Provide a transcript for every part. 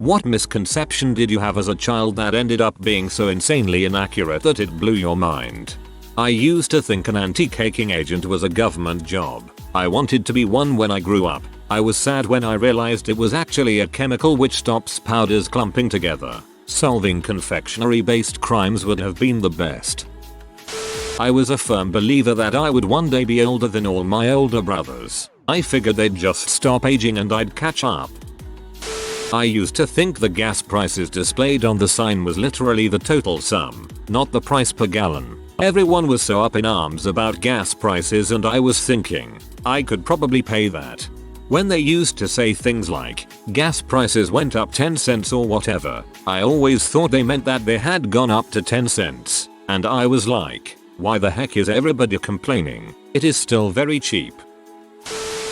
What misconception did you have as a child that ended up being so insanely inaccurate that it blew your mind? I used to think an anti-caking agent was a government job. I wanted to be one when I grew up. I was sad when I realized it was actually a chemical which stops powders clumping together. Solving confectionery-based crimes would have been the best. I was a firm believer that I would one day be older than all my older brothers. I figured they'd just stop aging and I'd catch up. I used to think the gas prices displayed on the sign was literally the total sum, not the price per gallon. Everyone was so up in arms about gas prices and I was thinking, I could probably pay that. When they used to say things like, gas prices went up 10 cents or whatever, I always thought they meant that they had gone up to 10 cents. And I was like, why the heck is everybody complaining? It is still very cheap.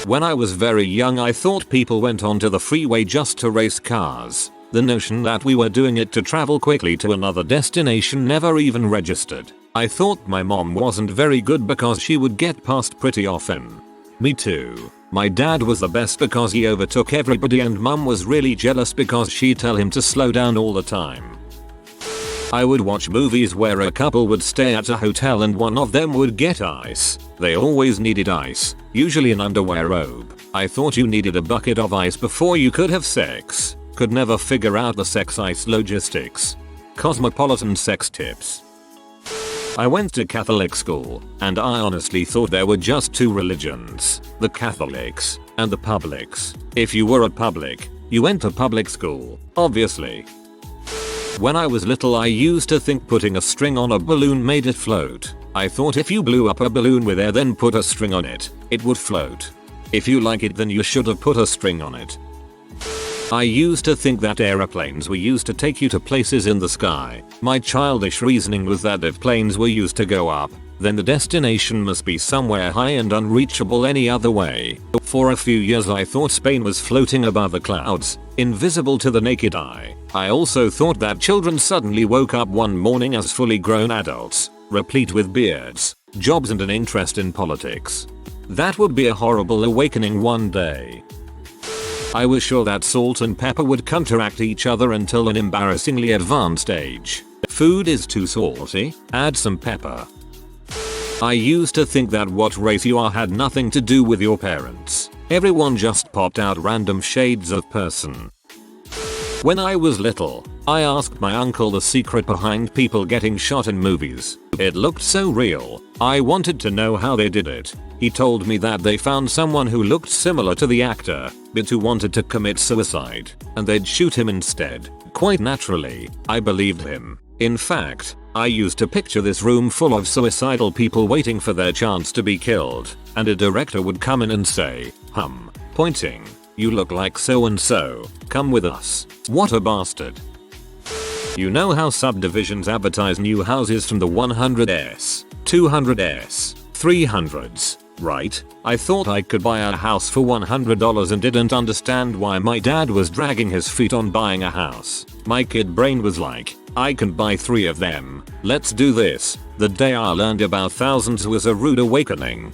When I was very young I thought people went onto the freeway just to race cars. The notion that we were doing it to travel quickly to another destination never even registered. I thought my mom wasn't very good because she would get past pretty often. Me too. My dad was the best because he overtook everybody and mum was really jealous because she'd tell him to slow down all the time. I would watch movies where a couple would stay at a hotel and one of them would get ice. They always needed ice, usually an underwear robe. I thought you needed a bucket of ice before you could have sex. Could never figure out the sex ice logistics. Cosmopolitan sex tips. I went to Catholic school, and I honestly thought there were just two religions, the Catholics and the publics. If you were a public, you went to public school, obviously. When I was little I used to think putting a string on a balloon made it float. I thought if you blew up a balloon with air then put a string on it, it would float. If you like it then you should have put a string on it. I used to think that aeroplanes were used to take you to places in the sky. My childish reasoning was that if planes were used to go up, then the destination must be somewhere high and unreachable any other way. For a few years I thought Spain was floating above the clouds, invisible to the naked eye. I also thought that children suddenly woke up one morning as fully grown adults, replete with beards, jobs and an interest in politics. That would be a horrible awakening one day. I was sure that salt and pepper would counteract each other until an embarrassingly advanced age. Food is too salty, add some pepper. I used to think that what race you are had nothing to do with your parents. Everyone just popped out random shades of person. When I was little, I asked my uncle the secret behind people getting shot in movies. It looked so real. I wanted to know how they did it. He told me that they found someone who looked similar to the actor, but who wanted to commit suicide, and they'd shoot him instead. Quite naturally, I believed him. In fact, I used to picture this room full of suicidal people waiting for their chance to be killed, and a director would come in and say, pointing, you look like so and so, come with us. What a bastard. You know how subdivisions advertise new houses from the 100s, 200s, 300s, right? I thought I could buy a house for $100 and didn't understand why my dad was dragging his feet on buying a house. My kid brain was like, I can buy 3 of them, let's do this. The day I learned about thousands was a rude awakening.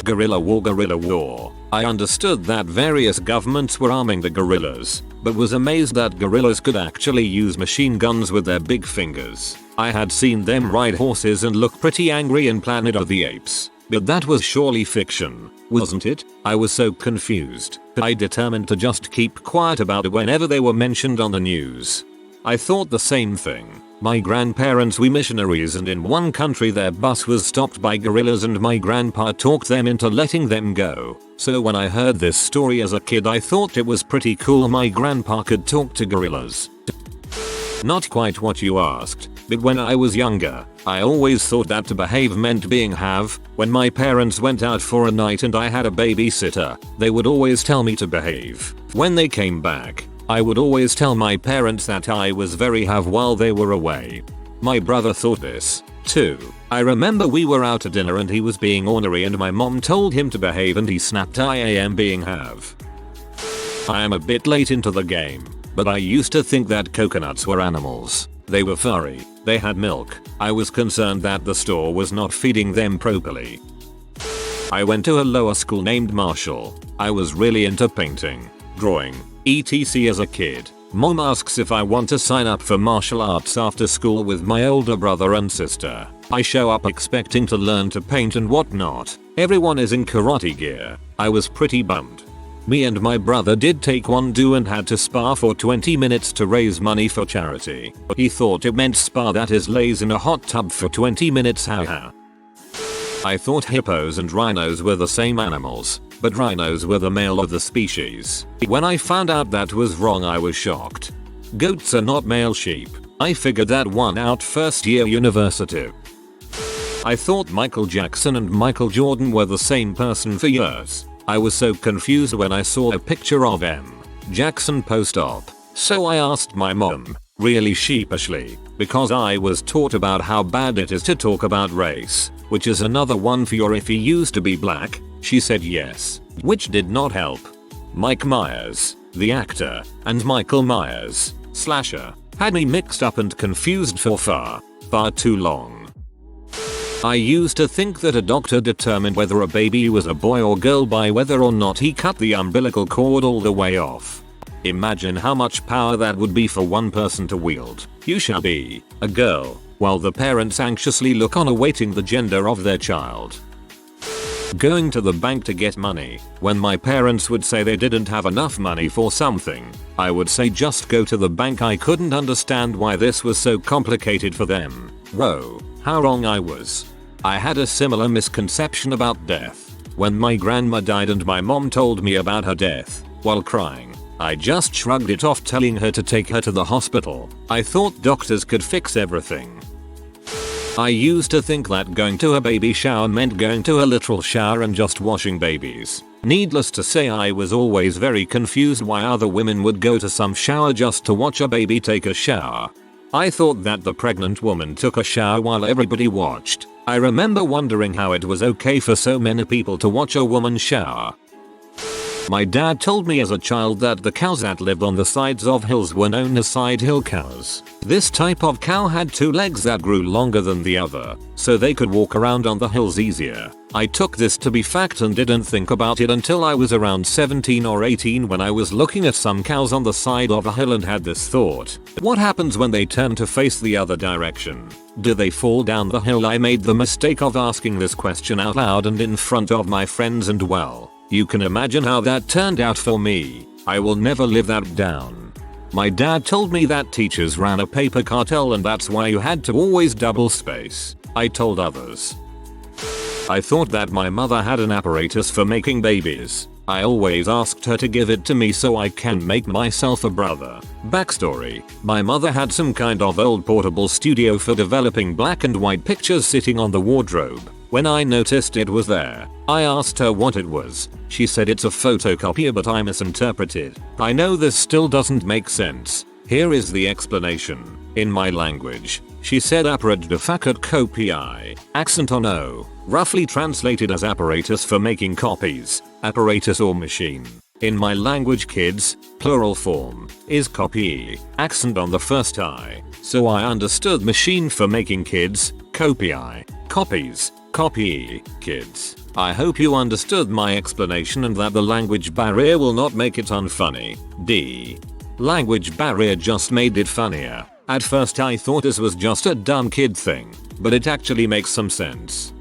Guerrilla war. I understood that various governments were arming the guerrillas, but was amazed that guerrillas could actually use machine guns with their big fingers. I had seen them ride horses and look pretty angry in Planet of the Apes. But that was surely fiction, wasn't it? I was so confused. I determined to just keep quiet about it whenever they were mentioned on the news. I thought the same thing. My grandparents were missionaries and in one country their bus was stopped by guerrillas and my grandpa talked them into letting them go. So when I heard this story as a kid I thought it was pretty cool my grandpa could talk to gorillas. Not quite what you asked, but when I was younger, I always thought that to behave meant being have. When my parents went out for a night and I had a babysitter, they would always tell me to behave. When they came back, I would always tell my parents that I was very have while they were away. My brother thought this, too. I remember we were out at dinner and he was being ornery and my mom told him to behave and he snapped I am being have. I am a bit late into the game, but I used to think that coconuts were animals. They were furry, they had milk. I was concerned that the store was not feeding them properly. I went to a lower school named Marshall. I was really into painting, drawing, etc. as a kid. Mom asks if I want to sign up for martial arts after school with my older brother and sister. I show up expecting to learn to paint and whatnot. Everyone is in karate gear. I was pretty bummed. Me and my brother did taekwondo and had to spar for 20 minutes to raise money for charity. He thought it meant spar, that is lays in a hot tub for 20 minutes, haha. I thought hippos and rhinos were the same animals, but rhinos were the male of the species. When I found out that was wrong, I was shocked. Goats are not male sheep. I figured that one out first year university. I thought Michael Jackson and Michael Jordan were the same person for years. I was so confused when I saw a picture of M. Jackson post-op. So I asked my mom, really sheepishly, because I was taught about how bad it is to talk about race, which is another one for your if he used to be black. She said yes, which did not help. Mike Myers, the actor, and Michael Myers, slasher, had me mixed up and confused for far too long. I used to think that a doctor determined whether a baby was a boy or girl by whether or not he cut the umbilical cord all the way off. Imagine how much power that would be for one person to wield. You shall be a girl, while the parents anxiously look on awaiting the gender of their child. Going to the bank to get money. When my parents would say they didn't have enough money for something, I would say just go to the bank. I couldn't understand why this was so complicated for them. Whoa, how wrong I was. I had a similar misconception about death. When my grandma died and my mom told me about her death, while crying, I just shrugged it off, telling her to take her to the hospital. I thought doctors could fix everything. I used to think that going to a baby shower meant going to a literal shower and just washing babies. Needless to say, I was always very confused why other women would go to some shower just to watch a baby take a shower. I thought that the pregnant woman took a shower while everybody watched. I remember wondering how it was okay for so many people to watch a woman shower. My dad told me as a child that the cows that lived on the sides of hills were known as side hill cows. This type of cow had two legs that grew longer than the other, so they could walk around on the hills easier. I took this to be fact and didn't think about it until I was around 17 or 18 when I was looking at some cows on the side of a hill and had this thought. What happens when they turn to face the other direction? Do they fall down the hill? I made the mistake of asking this question out loud and in front of my friends, and well, you can imagine how that turned out for me. I will never live that down. My dad told me that teachers ran a paper cartel and that's why you had to always double space. I told others. I thought that my mother had an apparatus for making babies. I always asked her to give it to me so I can make myself a brother. Backstory: my mother had some kind of old portable studio for developing black and white pictures sitting on the wardrobe. When I noticed it was there, I asked her what it was. She said it's a photocopier, but I misinterpreted. I know this still doesn't make sense. Here is the explanation. In my language, she said apparatus de facto copii, accent on O, roughly translated as apparatus for making copies, apparatus or machine. In my language, kids, plural form, is copy, accent on the first I, so I understood machine for making kids, copii, copies, copy, kids. I hope you understood my explanation and that the language barrier will not make it unfunny. D. Language barrier just made it funnier. At first I thought this was just a dumb kid thing, but it actually makes some sense.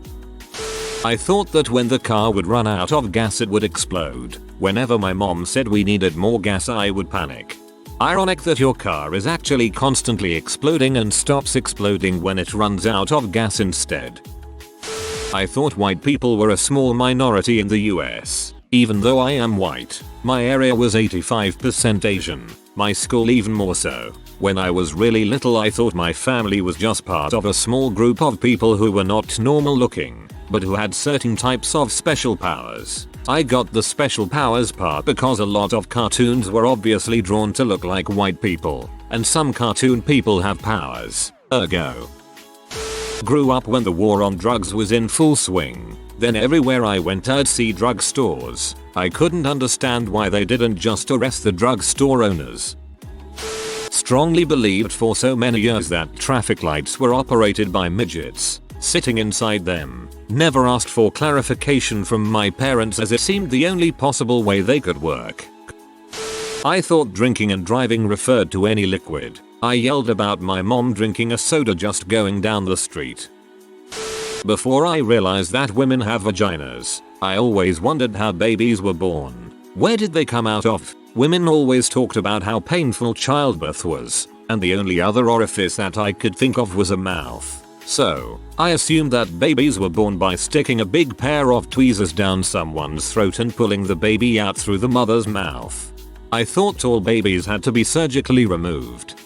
I thought that when the car would run out of gas it would explode. Whenever my mom said we needed more gas I would panic. Ironic that your car is actually constantly exploding and stops exploding when it runs out of gas instead. I thought white people were a small minority in the US. Even though I am white, my area was 85% Asian, my school even more so. When I was really little I thought my family was just part of a small group of people who were not normal looking, but who had certain types of special powers. I got the special powers part because a lot of cartoons were obviously drawn to look like white people, and some cartoon people have powers, ergo. Grew up when the war on drugs was in full swing. Then everywhere I went I'd see drug stores. I couldn't understand why they didn't just arrest the drugstore owners. Strongly believed for so many years that traffic lights were operated by midgets sitting inside them. Never asked for clarification from my parents as it seemed the only possible way they could work. I thought drinking and driving referred to any liquid. I yelled about my mom drinking a soda just going down the street. Before I realized that women have vaginas, I always wondered how babies were born. Where did they come out of? Women always talked about how painful childbirth was, and the only other orifice that I could think of was a mouth. So, I assumed that babies were born by sticking a big pair of tweezers down someone's throat and pulling the baby out through the mother's mouth. I thought all babies had to be surgically removed.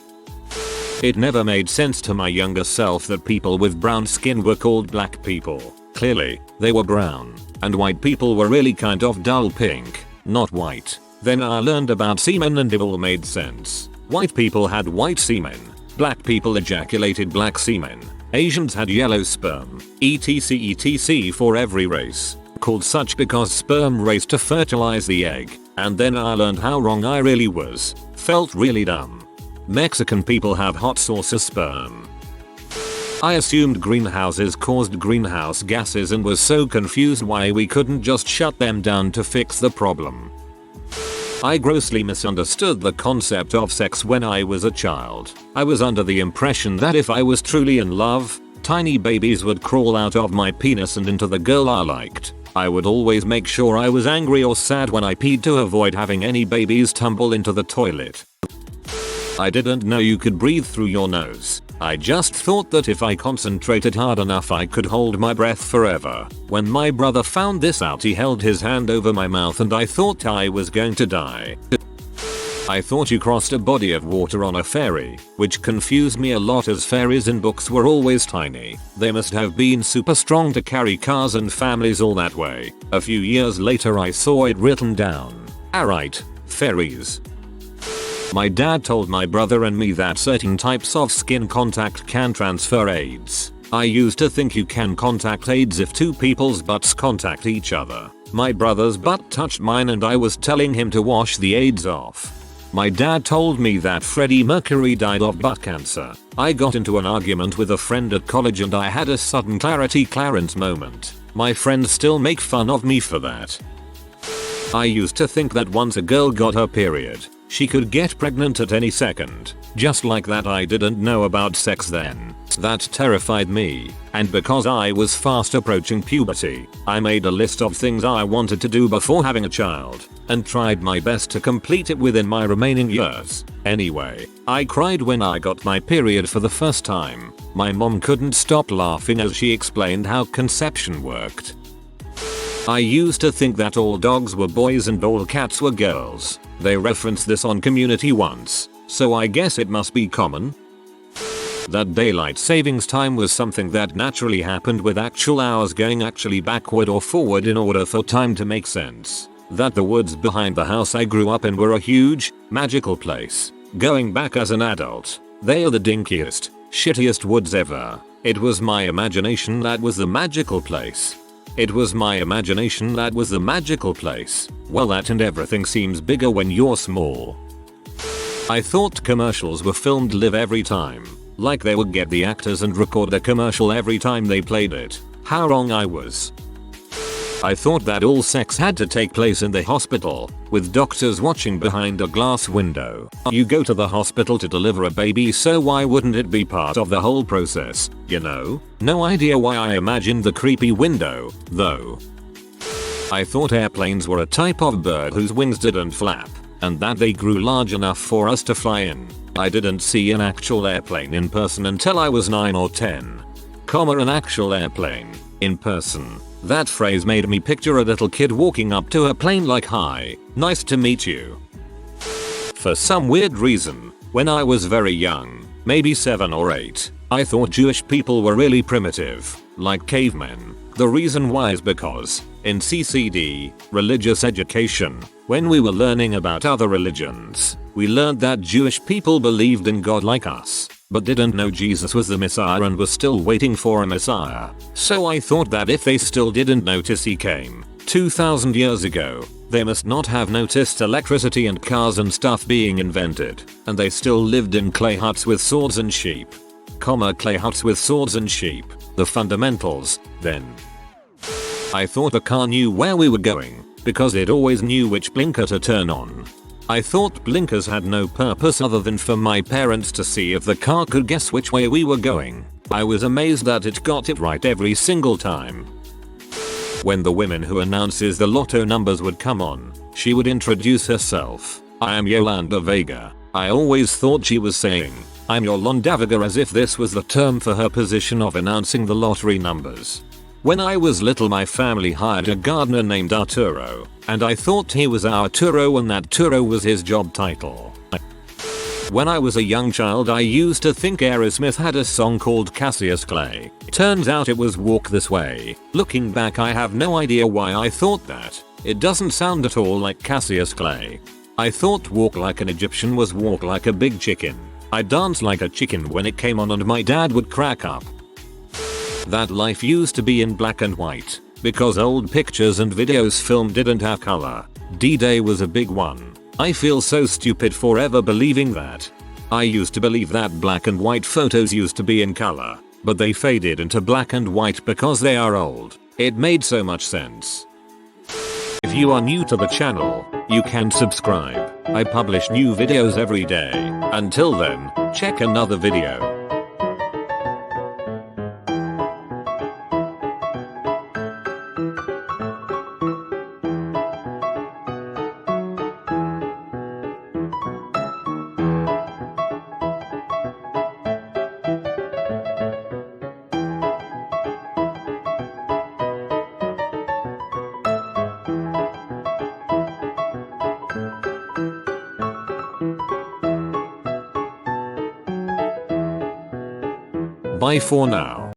It never made sense to my younger self that people with brown skin were called black people. Clearly, they were brown, and white people were really kind of dull pink, not white. Then I learned about semen and it all made sense. White people had white semen, black people ejaculated black semen, Asians had yellow sperm, etc for every race, called such because sperm raced to fertilize the egg, and then I learned how wrong I really was. Felt really dumb. Mexican people have hot sauce as sperm. I assumed greenhouses caused greenhouse gases and was so confused why we couldn't just shut them down to fix the problem. I grossly misunderstood the concept of sex when I was a child. I was under the impression that if I was truly in love, tiny babies would crawl out of my penis and into the girl I liked. I would always make sure I was angry or sad when I peed to avoid having any babies tumble into the toilet. I didn't know you could breathe through your nose. I just thought that if I concentrated hard enough I could hold my breath forever. When my brother found this out he held his hand over my mouth and I thought I was going to die. I thought you crossed a body of water on a ferry, which confused me a lot as ferries in books were always tiny. They must have been super strong to carry cars and families all that way. A few years later I saw it written down. Alright, ferries. My dad told my brother and me that certain types of skin contact can transfer AIDS. I used to think you can contact AIDS if two people's butts contact each other. My brother's butt touched mine and I was telling him to wash the AIDS off. My dad told me that Freddie Mercury died of butt cancer. I got into an argument with a friend at college and I had a sudden Clarence moment. My friends still make fun of me for that. I used to think that once a girl got her period, she could get pregnant at any second. Just like that I didn't know about sex then. That terrified me, and because I was fast approaching puberty, I made a list of things I wanted to do before having a child, and tried my best to complete it within my remaining years. Anyway, I cried when I got my period for the first time. My mom couldn't stop laughing as she explained how conception worked. I used to think that all dogs were boys and all cats were girls. They referenced this on Community once, so I guess it must be common. That daylight savings time was something that naturally happened with actual hours going actually backward or forward in order for time to make sense. That the woods behind the house I grew up in were a huge, magical place. Going back as an adult, they are the dinkiest, shittiest woods ever. It was my imagination that was the magical place. It was my imagination that was the magical place. Well, that and everything seems bigger when you're small. I thought commercials were filmed live every time. Like they would get the actors and record the commercial every time they played it. How wrong I was. I thought that all sex had to take place in the hospital, with doctors watching behind a glass window. You go to the hospital to deliver a baby, so why wouldn't it be part of the whole process, you know? No idea why I imagined the creepy window, though. I thought airplanes were a type of bird whose wings didn't flap, and that they grew large enough for us to fly in. I didn't see an actual airplane in person until I was 9 or 10. An actual airplane, in person. That phrase made me picture a little kid walking up to a plane like, "Hi, nice to meet you." For some weird reason, when I was very young, maybe 7 or 8, I thought Jewish people were really primitive, like cavemen. The reason why is because, in CCD, religious education, when we were learning about other religions, we learned that Jewish people believed in God like us, but didn't know Jesus was the Messiah and were still waiting for a Messiah. So I thought that if they still didn't notice he came 2000 years ago, they must not have noticed electricity and cars and stuff being invented, and they still lived in clay huts with swords and sheep. Clay huts with swords and sheep, the fundamentals, then. I thought a car knew where we were going, because it always knew which blinker to turn on. I thought blinkers had no purpose other than for my parents to see if the car could guess which way we were going. I was amazed that it got it right every single time. When the woman who announces the lotto numbers would come on, she would introduce herself. I am Yolanda Vega. I always thought she was saying, I'm Yolanda Vega, as if this was the term for her position of announcing the lottery numbers. When I was little, my family hired a gardener named Arturo, and I thought he was Arturo and that Turo was his job title. When I was a young child, I used to think Aerosmith had a song called Cassius Clay. Turns out it was Walk This Way. Looking back, I have no idea why I thought that. It doesn't sound at all like Cassius Clay. I thought Walk Like an Egyptian was Walk Like a Big Chicken. I danced like a chicken when it came on and my dad would crack up. That life used to be in black and white, because old pictures and videos filmed didn't have color. D-Day was a big one. I feel so stupid for ever believing that. I used to believe that black and white photos used to be in color, but they faded into black and white because they are old. It made so much sense. If you are new to the channel, you can subscribe. I publish new videos every day. Until then, check another video. Bye for now.